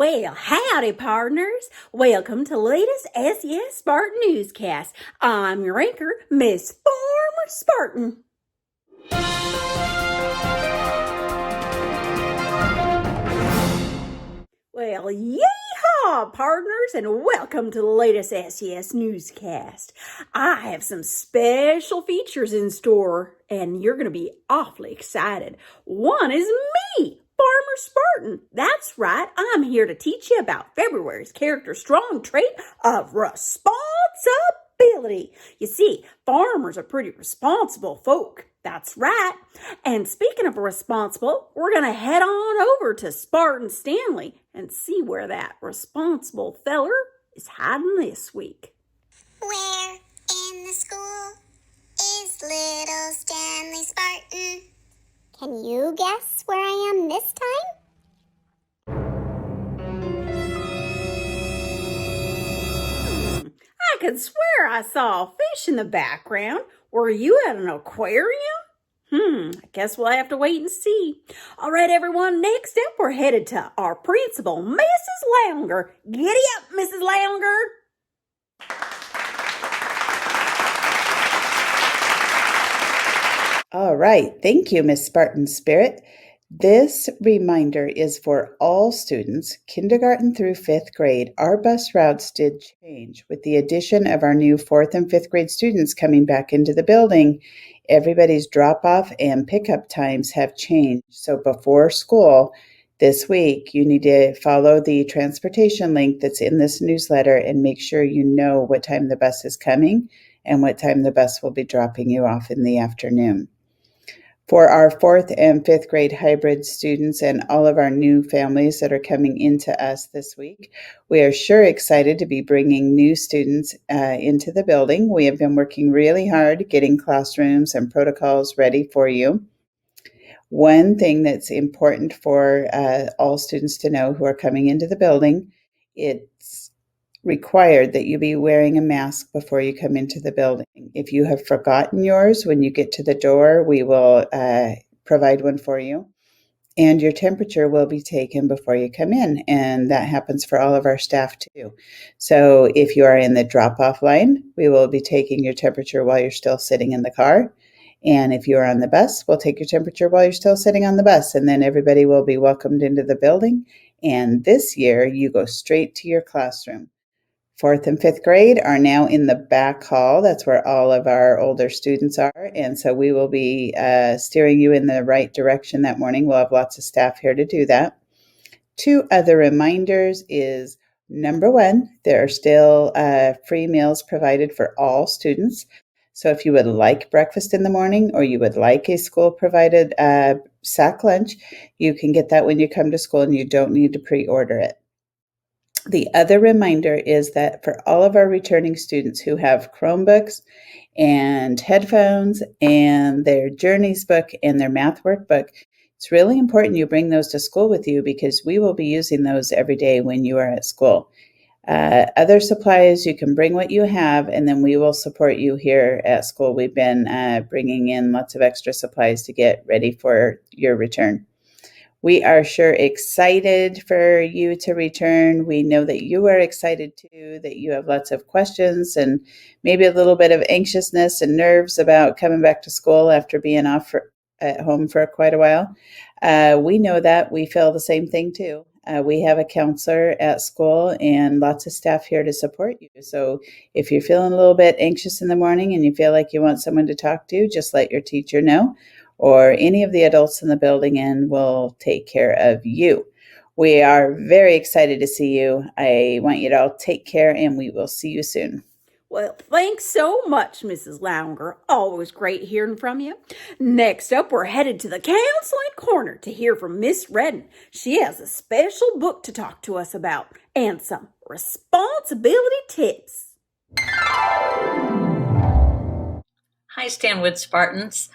Well, howdy, partners. Welcome to the latest SES Spartan Newscast. I'm your anchor, Miss Farmer Spartan. Well, yeehaw, partners, and welcome to the latest SES Newscast. I have some special features in store, and you're going to be awfully excited. One is me, Farmer Spartan. That's right, I'm here to teach you about February's character strong trait of responsibility. You see, farmers are pretty responsible folk. That's right. And speaking of responsible, we're going to head on over to Spartan Stanley and see where that responsible feller is hiding this week. Where in the school is little Stanley Spartan? Can you guess where I am this time? I could swear I saw a fish in the background. Were you at an aquarium? I guess we'll have to wait and see. All right, everyone, next up, we're headed to our principal, Mrs. Lounger. Giddy up, Mrs. Lounger. All right. Thank you, Miss Spartan Spirit. This reminder is for all students, kindergarten through 5th grade. Our bus routes did change with the addition of our new 4th and 5th grade students coming back into the building. Everybody's drop-off and pickup times have changed. So before school this week, you need to follow the transportation link that's in this newsletter and make sure you know what time the bus is coming and what time the bus will be dropping you off in the afternoon. For our 4th and 5th grade hybrid students and all of our new families that are coming into us this week, we are sure excited to be bringing new students into the building. We have been working really hard getting classrooms and protocols ready for you. One thing that's important for all students to know who are coming into the building, it's required that you be wearing a mask before you come into the building. If you have forgotten yours when you get to the door, we will provide one for you. And your temperature will be taken before you come in. And that happens for all of our staff too. So if you are in the drop-off line, we will be taking your temperature while you're still sitting in the car. And if you are on the bus, we'll take your temperature while you're still sitting on the bus. And then everybody will be welcomed into the building. And this year, you go straight to your classroom. 4th and 5th grade are now in the back hall. That's where all of our older students are. And so we will be steering you in the right direction that morning. We'll have lots of staff here to do that. 2 other reminders is, number 1, there are still free meals provided for all students. So if you would like breakfast in the morning or you would like a school-provided sack lunch, you can get that when you come to school and you don't need to pre-order it. The other reminder is that for all of our returning students who have Chromebooks and headphones and their Journeys book and their math workbook, it's really important you bring those to school with you because we will be using those every day when you are at school. Other supplies, you can bring what you have, and then we will support you here at school. We've been bringing in lots of extra supplies to get ready for your return. We are sure excited for you to return. We know that you are excited too, that you have lots of questions and maybe a little bit of anxiousness and nerves about coming back to school after being off at home for quite a while. We know that. We feel the same thing too. We have a counselor at school and lots of staff here to support you. So if you're feeling a little bit anxious in the morning and you feel like you want someone to talk to, just let your teacher know, or any of the adults in the building, and we'll take care of you. We are very excited to see you. I want you to all take care, and we will see you soon. Well, thanks so much, Mrs. Lounger. Always great hearing from you. Next up, we're headed to the counseling corner to hear from Miss Redden. She has a special book to talk to us about and some responsibility tips. Hi, Stanwood Spartans.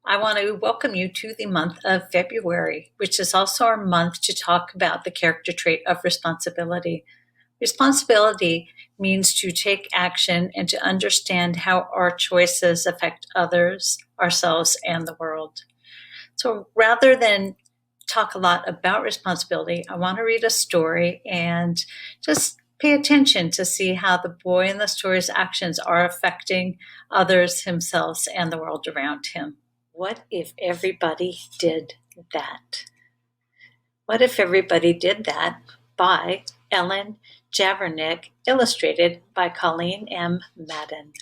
I want to welcome you to the month of February, which is also our month to talk about the character trait of responsibility. Responsibility means to take action and to understand how our choices affect others, ourselves, and the world. So rather than talk a lot about responsibility, I want to read a story and just pay attention to see how the boy in the story's actions are affecting others, himself, and the world around him. What if everybody did that? What if everybody did that? By Ellen Javernick, illustrated by Colleen M. Madden.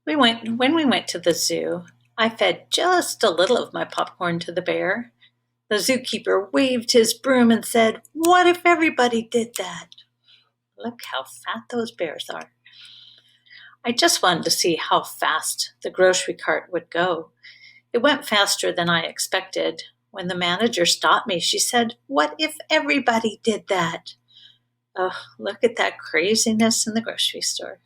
When we went to the zoo, I fed just a little of my popcorn to the bear. The zookeeper waved his broom and said, "What if everybody did that?" Look how fat those bears are. I just wanted to see how fast the grocery cart would go. It went faster than I expected. When the manager stopped me, she said, "What if everybody did that?" Oh, look at that craziness in the grocery store.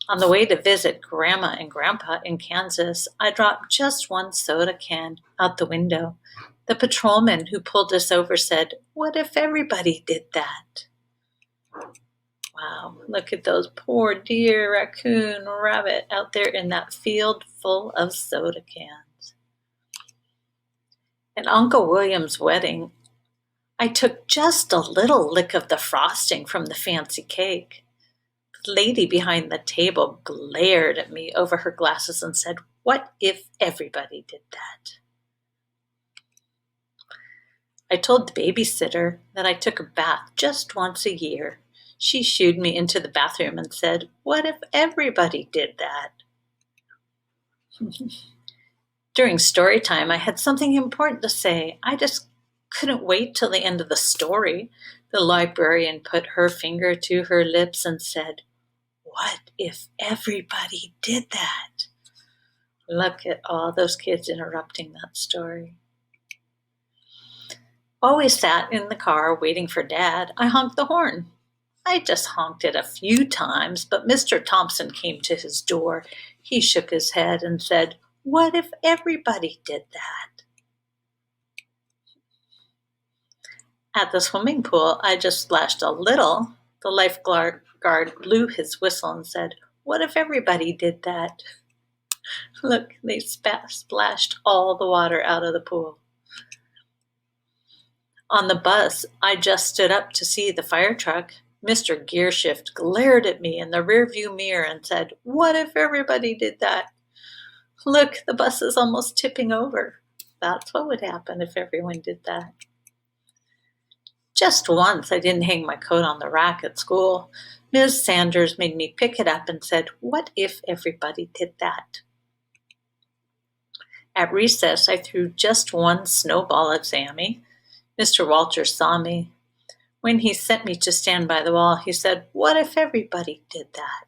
On the way to visit Grandma and Grandpa in Kansas, I dropped just one soda can out the window. The patrolman who pulled us over said, "What if everybody did that?" Wow, look at those poor deer, raccoon, rabbit out there in that field full of soda cans. At Uncle William's wedding, I took just a little lick of the frosting from the fancy cake. The lady behind the table glared at me over her glasses and said, "What if everybody did that?" I told the babysitter that I took a bath just once a year. She shooed me into the bathroom and said, "What if everybody did that?" During story time, I had something important to say. I just couldn't wait till the end of the story. The librarian put her finger to her lips and said, "What if everybody did that?" Look at all those kids interrupting that story. While we sat in the car waiting for Dad, I honked the horn. I just honked it a few times, but Mr. Thompson came to his door. He shook his head and said, "What if everybody did that?" At the swimming pool, I just splashed a little. The lifeguard blew his whistle and said, "What if everybody did that?" Look, they splashed all the water out of the pool. On the bus, I just stood up to see the fire truck. Mr. Gearshift glared at me in the rearview mirror and said, "What if everybody did that?" Look, the bus is almost tipping over. That's what would happen if everyone did that. Just once, I didn't hang my coat on the rack at school. Ms. Sanders made me pick it up and said, "What if everybody did that?" At recess, I threw just one snowball at Sammy. Mr. Walters saw me. When he sent me to stand by the wall, he said, "What if everybody did that?"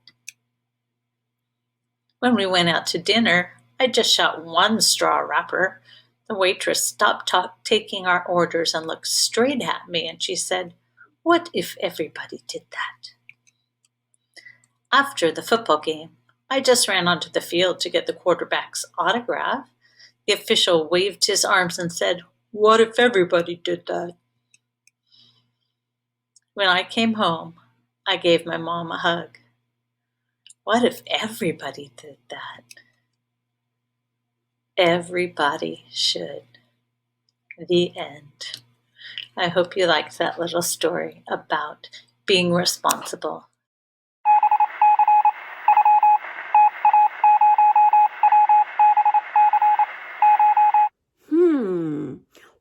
When we went out to dinner, I just shot one straw wrapper. The waitress stopped taking our orders and looked straight at me, and she said, "What if everybody did that?" After the football game, I just ran onto the field to get the quarterback's autograph. The official waved his arms and said, "What if everybody did that?" When I came home, I gave my mom a hug. What if everybody did that? Everybody should. The end. I hope you liked that little story about being responsible.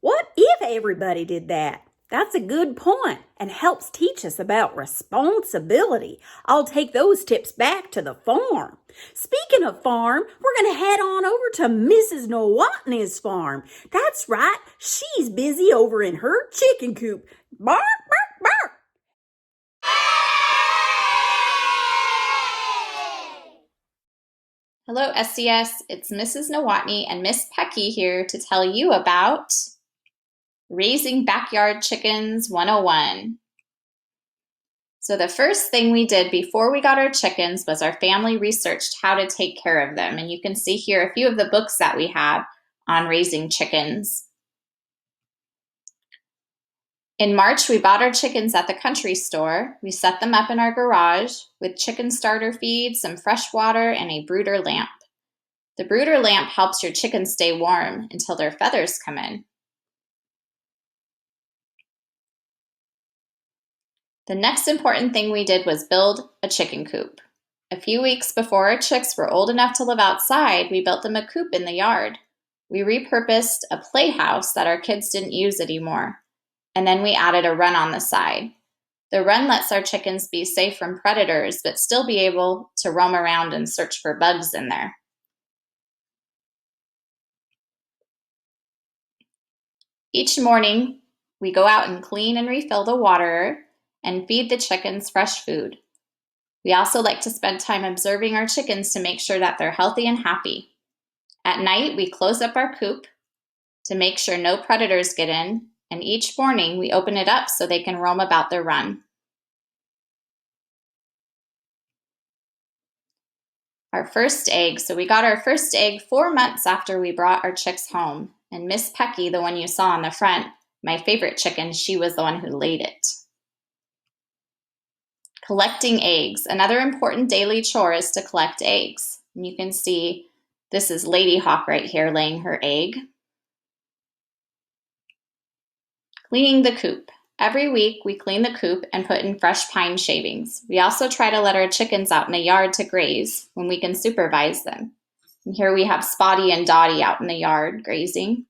What if everybody did that? That's a good point and helps teach us about responsibility. I'll take those tips back to the farm. Speaking of farm, we're going to head on over to Mrs. Nowotny's farm. That's right, she's busy over in her chicken coop. Bark, bark, bark. Hello, SCS. It's Mrs. Nowotny and Miss Pecky here to tell you about Raising Backyard Chickens 101. So the first thing we did before we got our chickens was our family researched how to take care of them. And you can see here a few of the books that we have on raising chickens. In March, we bought our chickens at the country store. We set them up in our garage with chicken starter feed, some fresh water, and a brooder lamp. The brooder lamp helps your chickens stay warm until their feathers come in. The next important thing we did was build a chicken coop. A few weeks before our chicks were old enough to live outside, we built them a coop in the yard. We repurposed a playhouse that our kids didn't use anymore, and then we added a run on the side. The run lets our chickens be safe from predators, but still be able to roam around and search for bugs in there. Each morning, we go out and clean and refill the water and feed the chickens fresh food. We also like to spend time observing our chickens to make sure that they're healthy and happy. At night, we close up our coop to make sure no predators get in, and each morning we open it up so they can roam about their run. Our first egg. So we got our first egg 4 months after we brought our chicks home. And Miss Pecky, the one you saw on the front, my favorite chicken, she was the one who laid it. Collecting eggs. Another important daily chore is to collect eggs. And you can see this is Lady Hawk right here laying her egg. Cleaning the coop. Every week we clean the coop and put in fresh pine shavings. We also try to let our chickens out in the yard to graze when we can supervise them. And here we have Spotty and Dottie out in the yard grazing.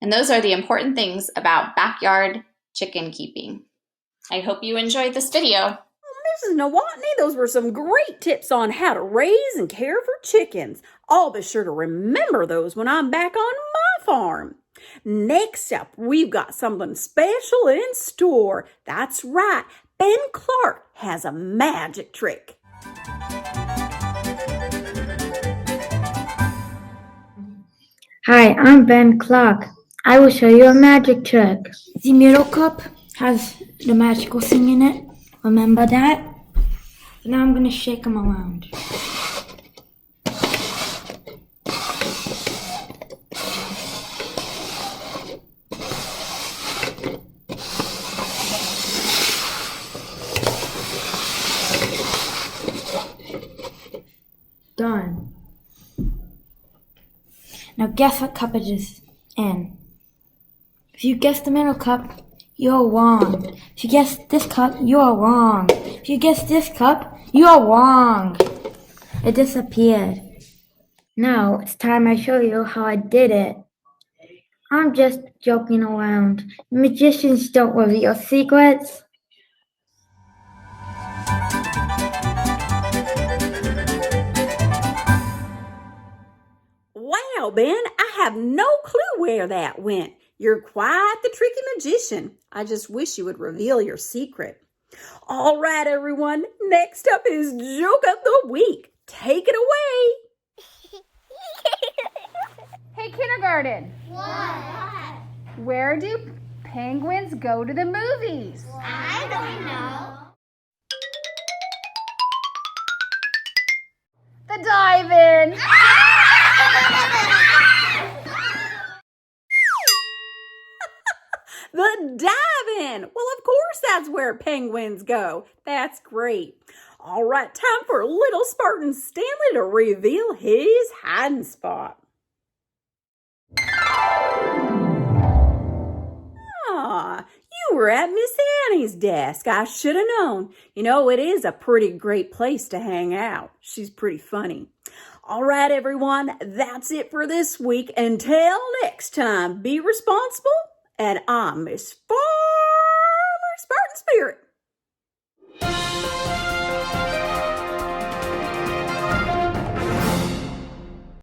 And those are the important things about backyard chicken keeping. I hope you enjoyed this video. Mrs. Nowotny, those were some great tips on how to raise and care for chickens. I'll be sure to remember those when I'm back on my farm. Next up, we've got something special in store. That's right, Ben Clark has a magic trick. Hi, I'm Ben Clark. I will show you a magic trick. The middle cup has the magical thing in it. Remember that? Now I'm going to shake them around. Done. Now guess what cup it is in. If you guess the middle cup, you're wrong. If you guess this cup, you're wrong. If you guess this cup, you're wrong. It disappeared. Now it's time I show you how I did it. I'm just joking around. Magicians don't reveal secrets. Wow, Ben, I have no clue where that went. You're quite the tricky magician. I just wish you would reveal your secret. All right, everyone. Next up is Joke of the Week. Take it away. Hey, kindergarten. What? Where do penguins go to the movies? I don't know. The dive-in. The dive-in. Well, of course that's where penguins go. That's great. All right, time for little Spartan Stanley to reveal his hiding spot. Ah, you were at Miss Annie's desk. I should have known. You know, it is a pretty great place to hang out. She's pretty funny. All right, everyone, that's it for this week. Until next time, be responsible. And I'm Miss Spartan.